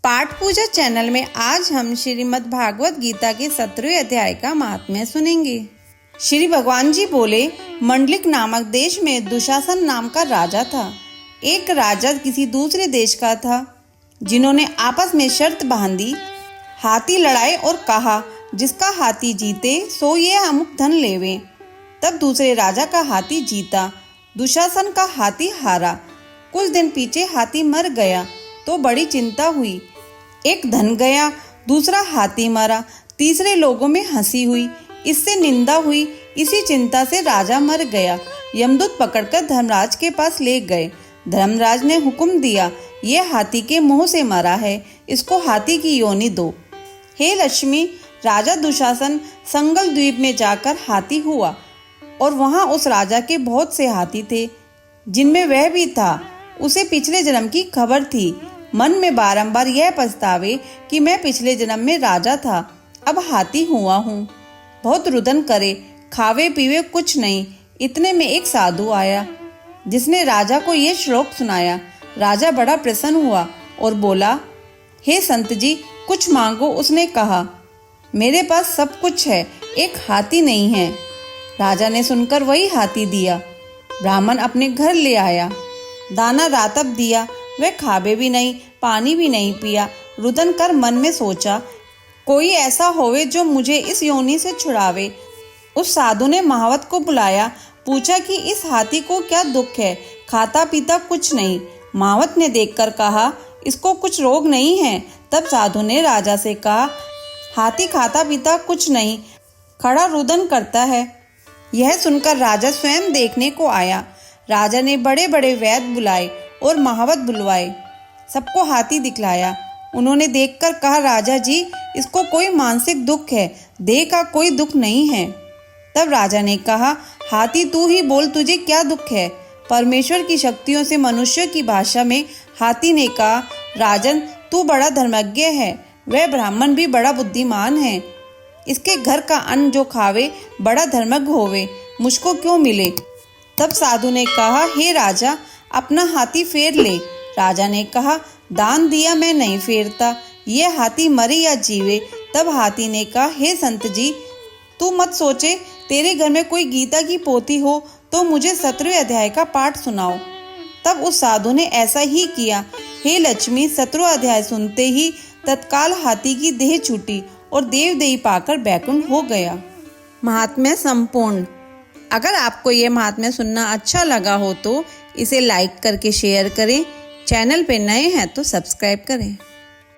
पाठ पूजा चैनल में आज हम श्रीमद् भागवत गीता के 17वें अध्याय का महात्म्य सुनेंगे। श्री भगवान जी बोले, मंडलिक नामक देश में दुशासन नाम का राजा था। एक राजा किसी दूसरे देश का था, जिन्होंने आपस में शर्त बांधी, हाथी लड़ाए और कहा, जिसका हाथी जीते सो ये अमुक धन लेवे। तब दूसरे राजा का हाथी जीता, दुशासन का हाथी हारा। कुछ दिन पीछे हाथी मर गया तो बड़ी चिंता हुई। एक धन गया, दूसरा हाथी मरा, तीसरे लोगों में हंसी हुई, इससे निंदा हुई। इसी चिंता से राजा मर गया। यमदूत पकड़कर धर्मराज के पास ले गए। धर्मराज ने हुक्म दिया, ये हाथी के मुंह से मरा है, इसको हाथी की योनि दो। हे लक्ष्मी, राजा दुशासन संगल द्वीप में जाकर हाथी हुआ और वहां उस राजा के बहुत से हाथी थे, जिनमें वह भी था। उसे पिछले जन्म की खबर थी। मन में बारंबार यह पछतावे कि मैं पिछले जन्म में राजा था, अब हाथी हुआ हूँ। बहुत रुदन करे, खावे पीवे कुछ नहीं। इतने में एक साधु आया, जिसने राजा को ये श्लोक सुनाया। राजा बड़ा प्रसन्न हुआ और बोला, हे संत जी, कुछ मांगो। उसने कहा, मेरे पास सब कुछ है, एक हाथी नहीं है। राजा ने सुनकर वही हाथी दिया। ब्राह्मण अपने घर ले आया, दाना रातब दिया। वह खाबे भी नहीं, पानी भी नहीं पिया। रुदन कर मन में सोचा, कोई ऐसा होवे जो मुझे इस योनि से छुड़ावे। उस साधु ने महावत को बुलाया, पूछा कि इस हाथी को क्या दुख है। खाता पीता कुछ नहीं। महावत ने देखकर कहा, इसको कुछ रोग नहीं है। तब साधु ने राजा से कहा, हाथी खाता पीता कुछ नहीं, खड़ा रुदन करता है। यह सुनकर राजा स्वयं देखने को आया। राजा ने बड़े बड़े वैद्य बुलाए और महावत बुलवाए, सबको हाथी दिखलाया। उन्होंने देखकर कहा, राजा जी, इसको कोई मानसिक दुख है, देह का कोई दुख नहीं है। तब राजा ने कहा, हाथी तू ही बोल, तुझे क्या दुख है। परमेश्वर की शक्तियों से मनुष्य की भाषा में हाथी ने कहा, राजन, तू बड़ा धर्मज्ञ है, वह ब्राह्मण भी बड़ा बुद्धिमान है। इसके घर का अन्न जो खावे बड़ा धर्मज्ञ होवे, मुझको क्यों मिले। तब साधु ने कहा, हे राजा, अपना हाथी फेर ले। राजा ने कहा, दान दिया मैं नहीं फेरता, ये हाथी मरे या जीवे। तब हाथी ने कहा, हे संत जी, तू मत सोचे, तेरे घर में कोई गीता की पोथी हो तो मुझे 17वें अध्याय का पाठ सुनाओ। तब उस साधु ने ऐसा ही किया। हे लक्ष्मी, 17वां अध्याय सुनते ही तत्काल हाथी की देह छूटी और देवदेही पाकर बैकुंठ हो गया। महात्म्य संपूर्ण। अगर आपको ये महात्म्य सुनना अच्छा लगा हो तो इसे लाइक करके शेयर करें। चैनल पे नए हैं तो सब्सक्राइब करें।